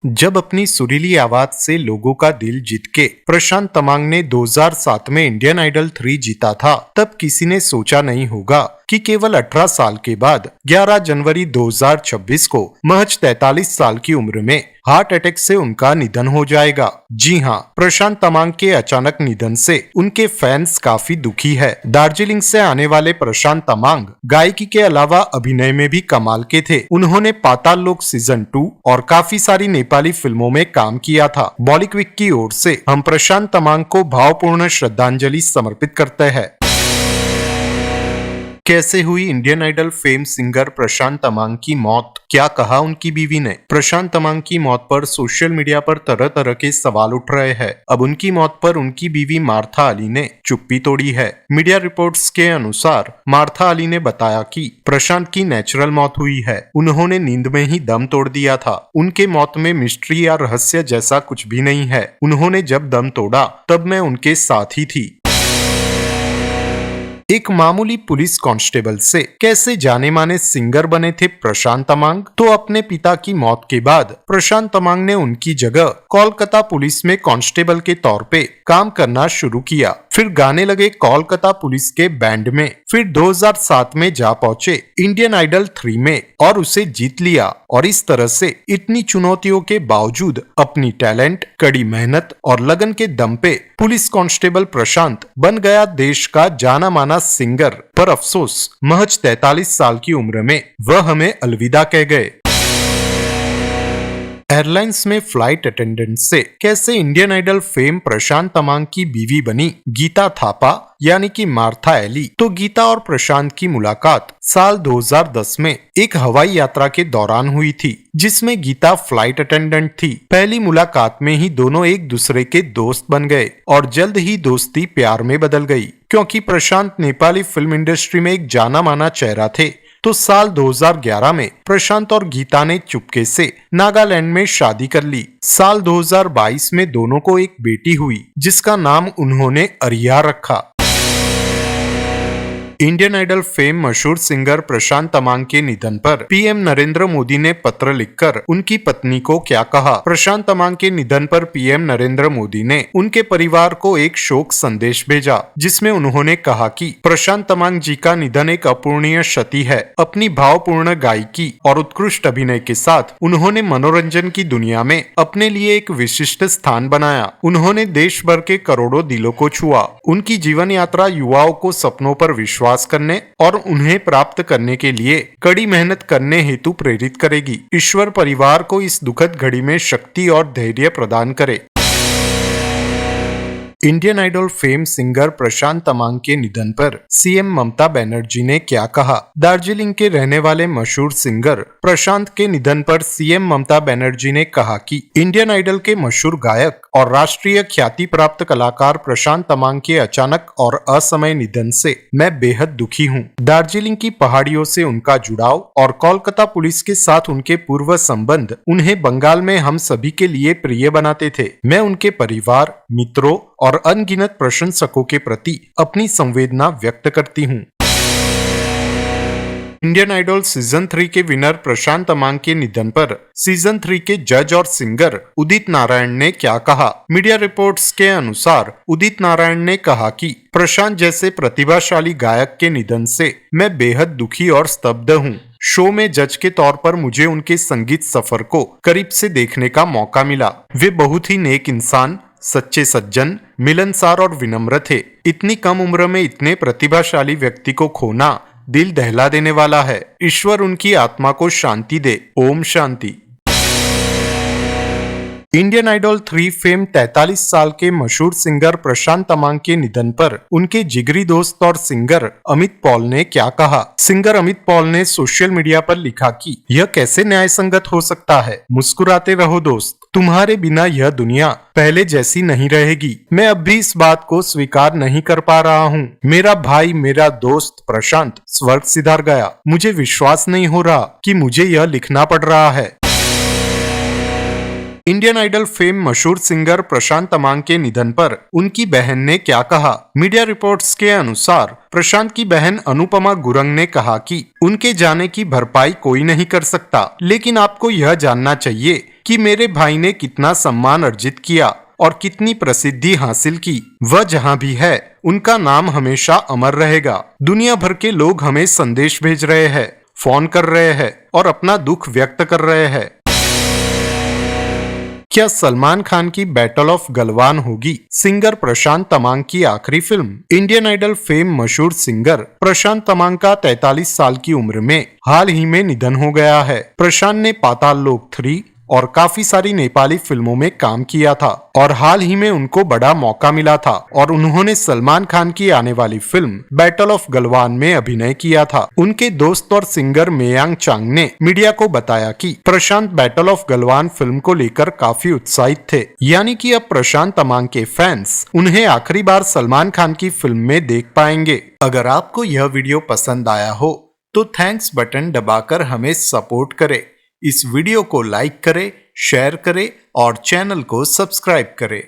जब अपनी सुरीली आवाज से लोगों का दिल जीत के प्रशांत तमांग ने 2007 में इंडियन आइडल 3 जीता था, तब किसी ने सोचा नहीं होगा कि केवल 18 साल के बाद 11 जनवरी 2026 को महज 43 साल की उम्र में हार्ट अटैक से उनका निधन हो जाएगा। जी हाँ, प्रशांत तमांग के अचानक निधन से उनके फैंस काफी दुखी है। दार्जिलिंग से आने वाले प्रशांत तमांग गायकी के अलावा अभिनय में भी कमाल के थे। उन्होंने पाताल लोक सीजन 2 और काफी सारी नेपाली फिल्मों में काम किया था। बॉलीवुड की ओर से हम प्रशांत तमांग को भावपूर्ण श्रद्धांजलि समर्पित करते हैं। कैसे हुई इंडियन आइडल फेम सिंगर प्रशांत तमांग की मौत, क्या कहा उनकी बीवी ने? प्रशांत तमांग की मौत पर सोशल मीडिया पर तरह तरह के सवाल उठ रहे हैं। अब उनकी मौत पर उनकी बीवी मार्था अली ने चुप्पी तोड़ी है। मीडिया रिपोर्ट्स के अनुसार मार्था अली ने बताया कि प्रशांत की नेचुरल मौत हुई है। उन्होंने नींद में ही दम तोड़ दिया था। उनके मौत में मिस्ट्री या रहस्य जैसा कुछ भी नहीं है। उन्होंने जब दम तोड़ा तब मैं उनके साथ ही थी। एक मामूली पुलिस कांस्टेबल से कैसे जाने माने सिंगर बने थे प्रशांत तमांग? तो अपने पिता की मौत के बाद प्रशांत तमांग ने उनकी जगह कोलकाता पुलिस में कांस्टेबल के तौर पे काम करना शुरू किया। फिर गाने लगे कोलकाता पुलिस के बैंड में। फिर 2007 में जा पहुंचे इंडियन आइडल 3 में और उसे जीत लिया। और इस तरह से इतनी चुनौतियों के बावजूद अपनी टैलेंट, कड़ी मेहनत और लगन के दम पे पुलिस कांस्टेबल प्रशांत बन गया देश का जाना माना सिंगर। पर अफसोस, महज 43 साल की उम्र में वह हमें अलविदा कह गए। एयरलाइंस में फ्लाइट अटेंडेंट से कैसे इंडियन आइडल फेम प्रशांत तमांग की बीवी बनी गीता थापा यानी कि मार्था एली? तो गीता और प्रशांत की मुलाकात साल 2010 में एक हवाई यात्रा के दौरान हुई थी, जिसमें गीता फ्लाइट अटेंडेंट थी। पहली मुलाकात में ही दोनों एक दूसरे के दोस्त बन गए और जल्द ही दोस्ती प्यार में बदल गई। क्योंकि प्रशांत नेपाली फिल्म इंडस्ट्री में एक जाना माना चेहरा थे, तो साल 2011 में प्रशांत और गीता ने चुपके से नागालैंड में शादी कर ली। साल 2022 में दोनों को एक बेटी हुई, जिसका नाम उन्होंने अरिया रखा। इंडियन आइडल फेम मशहूर सिंगर प्रशांत तमांग के निधन पर पीएम नरेंद्र मोदी ने पत्र लिखकर उनकी पत्नी को क्या कहा? प्रशांत तमांग के निधन पर पीएम नरेंद्र मोदी ने उनके परिवार को एक शोक संदेश भेजा, जिसमें उन्होंने कहा कि प्रशांत तमांग जी का निधन एक अपूर्णीय क्षति है। अपनी भावपूर्ण गायकी और उत्कृष्ट अभिनय के साथ उन्होंने मनोरंजन की दुनिया में अपने लिए एक विशिष्ट स्थान बनाया। उन्होंने देश भर के करोड़ों दिलों को छुआ। उनकी जीवन यात्रा युवाओं को सपनों पर विश्वास करने और उन्हें प्राप्त करने के लिए कड़ी मेहनत करने हेतु प्रेरित करेगी। ईश्वर परिवार को इस दुखद घड़ी में शक्ति और धैर्य प्रदान करे। इंडियन आइडल फेम सिंगर प्रशांत तमांग के निधन पर सीएम ममता बनर्जी ने क्या कहा? दार्जिलिंग के रहने वाले मशहूर सिंगर प्रशांत के निधन पर सीएम ममता बनर्जी ने कहा कि इंडियन आइडल के मशहूर गायक और राष्ट्रीय ख्याति प्राप्त कलाकार प्रशांत तमांग के अचानक और असमय निधन से मैं बेहद दुखी हूँ। दार्जिलिंग की पहाड़ियों से उनका जुड़ाव और कोलकाता पुलिस के साथ उनके पूर्व संबंध उन्हें बंगाल में हम सभी के लिए प्रिय बनाते थे। मैं उनके परिवार, मित्रों और अनगिनत प्रशंसकों के प्रति अपनी संवेदना व्यक्त करती हूँ। इंडियन आइडल सीजन 3 के विनर प्रशांत तमांग के निधन पर सीजन 3 के जज और सिंगर उदित नारायण ने क्या कहा? मीडिया रिपोर्ट्स के अनुसार उदित नारायण ने कहा कि प्रशांत जैसे प्रतिभाशाली गायक के निधन से मैं बेहद दुखी और स्तब्ध हूँ। शो में जज के तौर पर मुझे उनके संगीत सफर को करीब से देखने का मौका मिला। वे बहुत ही नेक इंसान, सच्चे सज्जन, मिलनसार और विनम्र थे। इतनी कम उम्र में इतने प्रतिभाशाली व्यक्ति को खोना दिल दहला देने वाला है। ईश्वर उनकी आत्मा को शांति दे। Om Shanti. Indian idol 3 fame 43 साल के मशहूर सिंगर प्रशांत तमांग के निधन पर उनके जिगरी दोस्त और सिंगर अमित पॉल ने क्या कहा? सिंगर अमित पॉल ने सोशल मीडिया पर लिखा कि यह कैसे न्याय संगत हो सकता है? मुस्कुराते रहो दोस्त, तुम्हारे बिना यह दुनिया पहले जैसी नहीं रहेगी। मैं अब भी इस बात को स्वीकार नहीं कर पा रहा हूँ। मेरा भाई, मेरा दोस्त प्रशांत स्वर्ग सिधार गया। मुझे विश्वास नहीं हो रहा कि मुझे यह लिखना पड़ रहा है। इंडियन आइडल फेम मशहूर सिंगर प्रशांत तमांग के निधन पर उनकी बहन ने क्या कहा। मीडिया रिपोर्ट्स के अनुसार प्रशांत की बहन अनुपमा गुरंग ने कहा कि उनके जाने की भरपाई कोई नहीं कर सकता, लेकिन आपको यह जानना चाहिए कि मेरे भाई ने कितना सम्मान अर्जित किया और कितनी प्रसिद्धि हासिल की। वह जहां भी है उनका नाम हमेशा अमर रहेगा। दुनिया भर के लोग हमें संदेश भेज रहे हैं, फोन कर रहे हैं और अपना दुख व्यक्त कर रहे हैं। क्या सलमान खान की बैटल ऑफ गलवान होगी सिंगर प्रशांत तमांग की आखिरी फिल्म। इंडियन आइडल फेम मशहूर सिंगर प्रशांत तमांग का 43 साल की उम्र में हाल ही में निधन हो गया है। प्रशांत ने पाताल लोक 3 और काफी सारी नेपाली फिल्मों में काम किया था और हाल ही में उनको बड़ा मौका मिला था और उन्होंने सलमान खान की आने वाली फिल्म बैटल ऑफ गलवान में अभिनय किया था। उनके दोस्त और सिंगर मेयांग चांग ने मीडिया को बताया कि प्रशांत बैटल ऑफ गलवान फिल्म को लेकर काफी उत्साहित थे, यानी कि अब प्रशांत तमांग के फैंस उन्हें आखिरी बार सलमान खान की फिल्म में देख पाएंगे। अगर आपको यह वीडियो पसंद आया हो तो थैंक्स बटन दबाकर हमें सपोर्ट करें। इस वीडियो को लाइक करें, शेयर करें और चैनल को सब्सक्राइब करें।